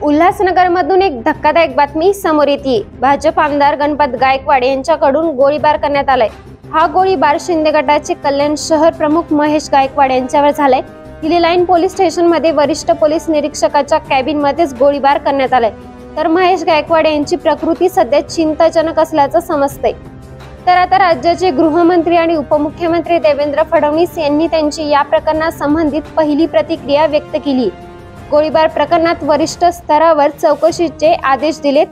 उल्हासनगरमधून एक धक्कादायक बातमी समोर येते। भाजप आमदार गणपत गायकवाड यांच्याकडून गोळीबार करण्यात आलाय। हा गोळीबार शिंदे गटाचे कल्याण शहर प्रमुख महेश गायकवाड यांच्यावर झालाय। हिली लाईन पोलीस स्टेशन मध्ये वरिष्ठ पोलीस निरीक्षकाच्या कॅबिन मध्येच गोळीबार करण्यात आलाय। तर महेश गायकवाड यांची प्रकृती सध्या चिंताजनक असल्याचं समजतंय। तर आता राज्याचे गृहमंत्री आणि उपमुख्यमंत्री देवेंद्र फडणवीस यांनी त्यांची या प्रकरणासंबंधित पहिली प्रतिक्रिया व्यक्त केली। गोळीबार प्रकरणात वरिष्ठ स्तरावर चौकशीचे आदेश दिलेत।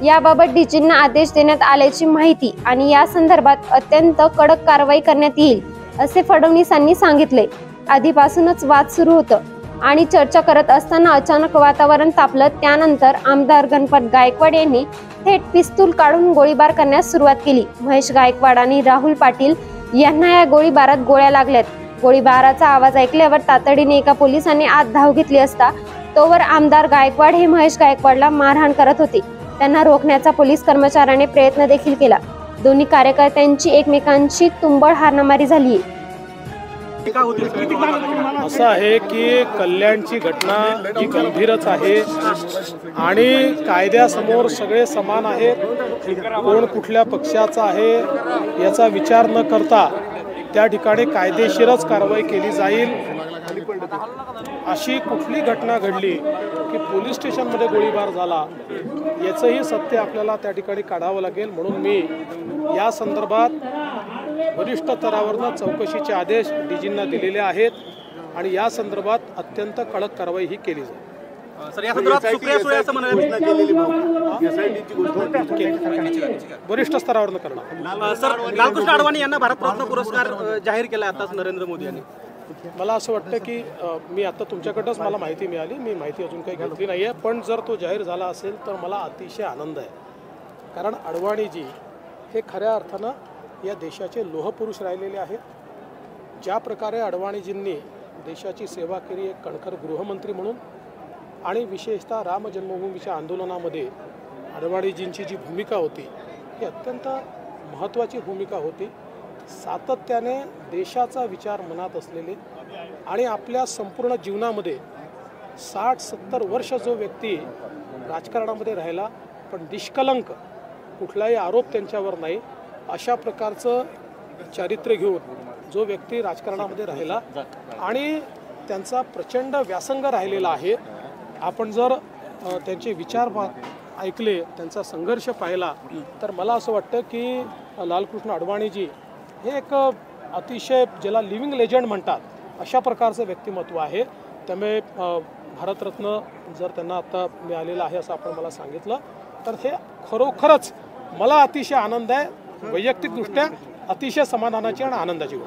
याबाबत डीजींना आदेश देण्यात आल्याची माहिती आणि या संदर्भात अत्यंत कडक कारवाई करण्यात येईल असे फडणवीसांनी सांगितले। आधीपासूनच वाद सुरू होतं आणि चर्चा करत असताना अचानक वातावरण तापलं। त्यानंतर आमदार गणपत गायकवाड यांनी थेट पिस्तूल काढून गोळीबार करण्यास सुरुवात केली। महेश गायकवाड आणि राहुल पाटील यांना या गोळीबारात गोळ्या लागल्यात। गोळीबाराचा आवाज ऐकल्यावर तातडीने एका पोलिसांनी आत धाव घेतली असता तोवर आमदार गायकवाड हे महेश गायकवाडला मारहाण करत होते। त्यांना रोखण्याचा पोलीस कर्मचाऱ्याने प्रयत्न देखील केला। दोन्ही कार्यकर्त्यांची एकमेकांशी तुंबळ हाणामारी झाली। असं आहे की कल्याणची घटना ही गंभीरच आहे आणि कायद्यासमोर सगळे समान आहेत। कोण कुठल्या पक्षाचा आहे याचा विचार न करता त्या ठिकाणी कायदेशीरच कारवाई केली जाईल। अशी कुठली घटना घडली की पोलीस स्टेशनमध्ये गोळीबार झाला याचंही सत्य आपल्याला त्या ठिकाणी काढावं लागेल। म्हणून मी या संदर्भात वरिष्ठ स्तरावरनं चौकशीचे आदेश डीजींना दिलेले आहेत आणि या संदर्भात अत्यंत कडक कारवाई ही केली जाईल। सर, या संदर्भात सुप्रिया सुळे असं वरिष्ठ स्तरावरनं करणार। सर, लालकृष्ण अडवाणी यांना भारतरत्न पुरस्कार जाहीर केला आताच नरेंद्र मोदी यांनी। मला असं वाटतं की मी आता तुमच्याकडंच मला माहिती मिळाली, मी माहिती अजून काही घेतली नाही आहे, पण जर तो जाहीर झाला असेल तर मला अतिशय आनंद आहे। कारण अडवाणीजी हे खऱ्या अर्थानं या देशाचे लोहपुरुष राहिलेले आहेत। ज्या प्रकारे अडवाणीजींनी देशाची सेवा केली एक कणखर गृहमंत्री म्हणून आणि विशेषतः राम जन्मभूमीच्या आंदोलनामध्ये अडवाणीजींची जी भूमिका होती ही अत्यंत महत्त्वाची भूमिका होती। सातत्याने देशाचा विचार मनात असलेले आणि आपल्या संपूर्ण जीवनामध्ये 60-70 वर्ष जो व्यक्ती राजकारणामध्ये राहिला पण निष्कलंक कुठलाही आरोप त्यांच्यावर नाही अशा प्रकारचं चारित्र्य घेऊन जो व्यक्ती राजकारणामध्ये राहिला आणि त्यांचा प्रचंड व्यासंग राहिलेला आहे। आपण जर त्यांचे विचार ऐकले, त्यांचा संघर्ष पाहिला तर मला असं वाटतं की लालकृष्ण अडवाणीजी हे एक अतिशय ज्याला लिव्हिंग लेजंड म्हणतात अशा प्रकारचं व्यक्तिमत्व आहे। त्यामुळे भारतरत्न जर त्यांना आता मिळालेलं आहे असं आपण मला सांगितलं तर हे खरोखरच मला अतिशय आनंद आहे। वैयक्तिकदृष्ट्या अतिशय समाधानाची आणि आनंदाची गोष्ट।